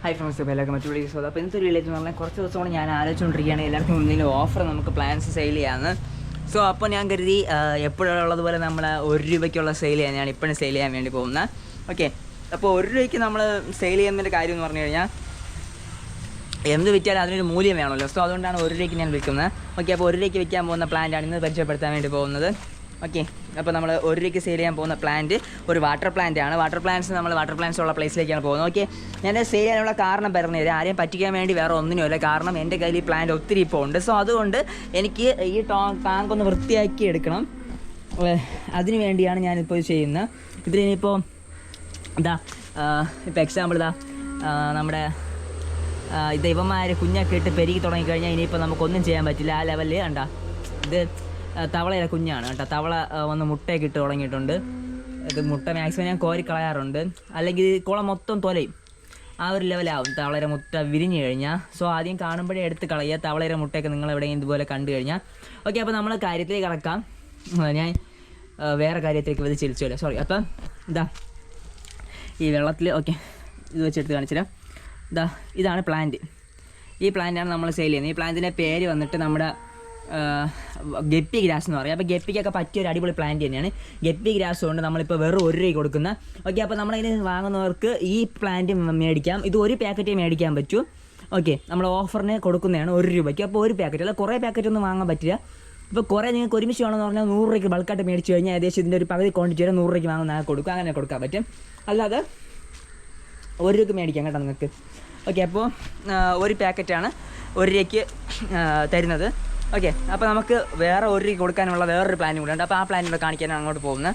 Hi friends, ഇപ്പോൾ എല്ലാവർക്കും മറ്റു വീഡിയോസ് അപ്പോൾ ഇന്നത്തെ വീഡിയോയിലേക്ക് എന്ന് പറഞ്ഞാൽ കുറച്ച് ദിവസം കൊണ്ട് ഞാൻ ആലോചിച്ചുകൊണ്ടിരിക്കുകയാണ് എല്ലാവർക്കും എന്തെങ്കിലും ഓഫർ നമുക്ക് പ്ലാൻസ് സെയിൽ ചെയ്യാമെന്ന്. സോ അപ്പോൾ ഞാൻ കരുതി എപ്പോഴുള്ളതുപോലെ നമ്മൾ ₹1 സെയിൽ ചെയ്യാൻ ഞാൻ ഇപ്പോഴും സെയിൽ ചെയ്യാൻ വേണ്ടി പോകുന്നത്. ഓക്കെ, അപ്പോൾ ₹1 നമ്മൾ സെയിൽ ചെയ്യുന്നതിൻ്റെ കാര്യം എന്ന് പറഞ്ഞു കഴിഞ്ഞാൽ എന്ത് വിറ്റാലും അതിനൊരു മൂല്യം വേണമല്ലോ. സോ അതുകൊണ്ടാണ് ₹1 ഞാൻ വിൽക്കുന്നത്. ഓക്കെ, അപ്പോൾ ₹1 വിൽക്കാൻ പോകുന്ന പ്ലാന്റാണ് ഇന്ന് പരിചയപ്പെടുത്താൻ വേണ്ടി പോകുന്നത്. ഓക്കെ, അപ്പോൾ നമ്മൾ ₹1 സെയിൽ ചെയ്യാൻ പോകുന്ന പ്ലാന്റ് ഒരു വാട്ടർ പ്ലാന്റ് ആണ്. വാട്ടർ പ്ലാന്റ്സ് ഉള്ള പ്ലേസിലേക്കാണ് പോകുന്നത്. ഓക്കെ, ഞാൻ സെയിൽ ചെയ്യാനുള്ള കാരണം പറഞ്ഞു തരാം. ആരെയും പറ്റിക്കാൻ വേണ്ടി വേറെ ഒന്നിനുമില്ല. കാരണം എൻ്റെ കയ്യിൽ ഈ പ്ലാന്റ് ഒത്തിരി ഇപ്പോൾ ഉണ്ട്. സോ അതുകൊണ്ട് എനിക്ക് ഈ ടാങ്ക് ഒന്ന് വൃത്തിയാക്കി എടുക്കണം. അതിന് വേണ്ടിയാണ് ഞാനിപ്പോൾ ചെയ്യുന്നത്. ഇതിനിപ്പോൾ ഇപ്പോൾ എക്സാമ്പിൾ നമ്മുടെ ഇവന്മാർ കുഞ്ഞൊക്കെ ഇട്ട് പെരുകി തുടങ്ങിക്കഴിഞ്ഞാൽ ഇനിയിപ്പോൾ നമുക്കൊന്നും ചെയ്യാൻ പറ്റില്ല. ആ ലെവലിൽ കണ്ടാ ഇത് തവളയുടെ കുഞ്ഞാണ് കേട്ടോ. തവള വന്ന് മുട്ടയൊക്കെ ഇട്ട് തുടങ്ങിയിട്ടുണ്ട്. ഇത് മുട്ട മാക്സിമം ഞാൻ കോരി കളയാറുണ്ട്, അല്ലെങ്കിൽ കുളം മൊത്തം തൊലയും. ആ ഒരു ലെവലാവും തവളയുടെ മുട്ട വിരിഞ്ഞു കഴിഞ്ഞാൽ. സോ ആദ്യം കാണുമ്പോഴേ എടുത്ത് കളയുക. തവളയുടെ മുട്ടയൊക്കെ നിങ്ങൾ എവിടെയും ഇതുപോലെ കണ്ടു കഴിഞ്ഞാൽ. ഓക്കെ, അപ്പോൾ നമ്മൾ കാര്യത്തിലേക്ക് കടക്കാം. ഞാൻ വേറെ കാര്യത്തിലേക്ക് ചിരിച്ചില്ല, സോറി. അപ്പം ഈ വെള്ളത്തിൽ ഓക്കെ ഇത് വെച്ചെടുത്ത് കാണിച്ചുതരാം. ഇതാണ് പ്ലാന്റ്. ഈ പ്ലാന്റാണ് നമ്മൾ സെയിൽ ചെയ്യുന്നത്. ഈ പ്ലാന്റിൻ്റെ പേര് വന്നിട്ട് നമ്മുടെ ഗപ്പി ഗ്രാസ് എന്ന് പറയും. അപ്പോൾ ഗപ്പിക്കൊക്കെ പറ്റിയ ഒരു അടിപൊളി പ്ലാന്റ് തന്നെയാണ്. ഗപ്പി ഗ്രാസ് കൊണ്ട് നമ്മളിപ്പോൾ വെറും ₹1 കൊടുക്കുന്ന. ഓക്കെ, അപ്പോൾ നമ്മളതിന് വാങ്ങുന്നവർക്ക് ഈ പ്ലാന്റ് മേടിക്കാം. ഇത് ഒരു പാക്കറ്റേ മേടിക്കാൻ പറ്റൂ. ഓക്കെ, നമ്മൾ ഓഫറിന് കൊടുക്കുന്നതാണ് ₹1. അപ്പോൾ ഒരു പാക്കറ്റ് അല്ല, കുറേ പാക്കറ്റൊന്നും വാങ്ങാൻ പറ്റില്ല. ഇപ്പോൾ കുറേ നിങ്ങൾക്ക് ഒരുമിച്ച് വേണമെന്ന് പറഞ്ഞാൽ ₹100 ബൾക്കായിട്ട് മേടിച്ച് കഴിഞ്ഞാൽ ഏകദേശം ഇതിൻ്റെ ഒരു പകുതി ക്വാണ്ടിറ്റി വരെ ₹100 വാങ്ങുന്ന കൊടുക്കുക. അങ്ങനെ കൊടുക്കാൻ പറ്റും. അല്ലാതെ ₹1 മേടിക്കാം കേട്ടോ നിങ്ങൾക്ക്. ഓക്കെ, അപ്പോൾ ഒരു പാക്കറ്റാണ് ₹1 തരുന്നത്. ഓക്കെ, അപ്പോൾ നമുക്ക് വേറെ ₹1 കൊടുക്കാനുള്ള വേറൊരു പ്ലാനും കൂടെ ഉണ്ട്. അപ്പോൾ ആ പ്ലാനിലൂടെ കാണിക്കാനാണ് അങ്ങോട്ട് പോകുന്നത്.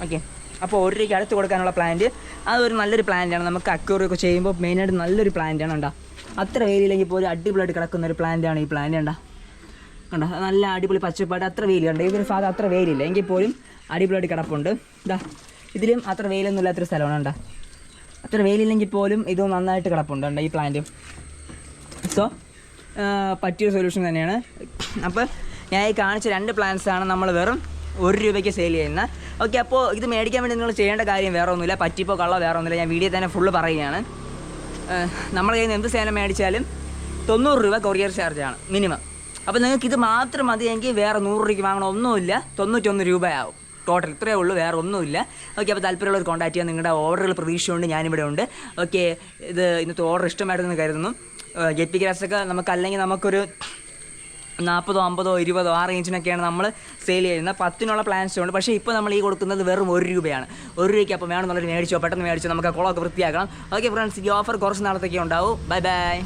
ഓക്കെ, അപ്പോൾ ₹1 അടുത്ത് കൊടുക്കാനുള്ള പ്ലാന്റ് അതൊരു നല്ലൊരു പ്ലാന്റാണ്. നമുക്ക് അക്വേറിയം ഒക്കെ ചെയ്യുമ്പോൾ മെയിനായിട്ട് നല്ലൊരു പ്ലാന്റാണ്. കണ്ടോ, അത്ര വെയിലില്ലെങ്കിൽ ഇപ്പോൾ ഒരു അടിപൊളിയായിട്ട് കിടക്കുന്ന ഒരു പ്ലാന്റാണ് ഈ പ്ലാന്റ്. കണ്ടോ, നല്ല അടിപൊളി പച്ചപ്പാട്, അത്ര വെയിലുണ്ട്. ഇതിന് ഭാഗം അത്ര വെയിലില്ല, എങ്കിൽ പോലും അടിപൊളിയായിട്ട് കിടപ്പുണ്ട്. ഇതിലും അത്ര വെയിലൊന്നും ഇല്ലാത്തൊരു സ്ഥലമാണ്. കണ്ടോ, അത്ര വെയിലില്ലെങ്കിൽ പോലും ഇത് നന്നായിട്ട് കിടപ്പുണ്ട് ഈ പ്ലാന്റ്. സോ പറ്റിയൊരു സൊല്യൂഷൻ തന്നെയാണ്. അപ്പോൾ ഞാൻ ഈ കാണിച്ച 2 പ്ലാന്റ്സാണ് നമ്മൾ വെറും ₹1 സെയിൽ ചെയ്യുന്നത്. ഓക്കെ, അപ്പോൾ ഇത് മേടിക്കാൻ വേണ്ടി നിങ്ങൾ ചെയ്യേണ്ട കാര്യം വേറെ ഒന്നുമില്ല. പറ്റിപ്പോൾ കള്ളോ വേറെ ഒന്നുമില്ല. ഞാൻ വീഡിയോ തന്നെ ഫുള്ള് പറയുകയാണ്. നമ്മൾ കയ്യിൽ നിന്ന് എന്ത് സേവനം മേടിച്ചാലും ₹90 കൊറിയർ ചാർജാണ് മിനിമം. അപ്പോൾ നിങ്ങൾക്ക് ഇത് മാത്രം മതിയെങ്കിൽ വേറെ ₹100 വാങ്ങണം, ഒന്നുമില്ല. ₹91 ആവും ടോട്ടൽ. ഇത്രയേ ഉള്ളൂ, വേറെ ഒന്നുമില്ല. ഓക്കെ, അപ്പോൾ താല്പര്യമുള്ളവർ കോൺടാക്ട് ചെയ്യാൻ. നിങ്ങളുടെ ഓർഡറുകൾ പ്രതീക്ഷയുണ്ട്, ഞാനിവിടെ ഉണ്ട്. ഓക്കെ, ഇന്നത്തെ ഓർഡർ ഇഷ്ടമായിട്ടെന്ന് കരുതുന്നു. ഗപ്പി ഗ്രാസൊക്കെ നമുക്കല്ലെങ്കിൽ നമുക്കൊരു 40, 50, 20 ആ റേഞ്ചിനൊക്കെയാണ് നമ്മൾ സെയിൽ ചെയ്യുന്നത്. 10-നുള്ള പ്ലാൻസ് ഉണ്ട്. പക്ഷേ ഇപ്പോൾ നമ്മൾ ഈ കൊടുക്കുന്നത് വെറും ₹1. ₹1. അപ്പോൾ വേണമെന്നുള്ളൊരു മേടിച്ചോ, പെട്ടെന്ന് മേടിച്ചോ. നമുക്ക് ആ കുളമൊക്കെ വൃത്തിയാക്കണം. ഓക്കെ ഫ്രണ്ട്സ്, ഈ ഓഫർ കുറച്ച് നാളത്തേക്ക് ഉണ്ടാവും. Bye bye.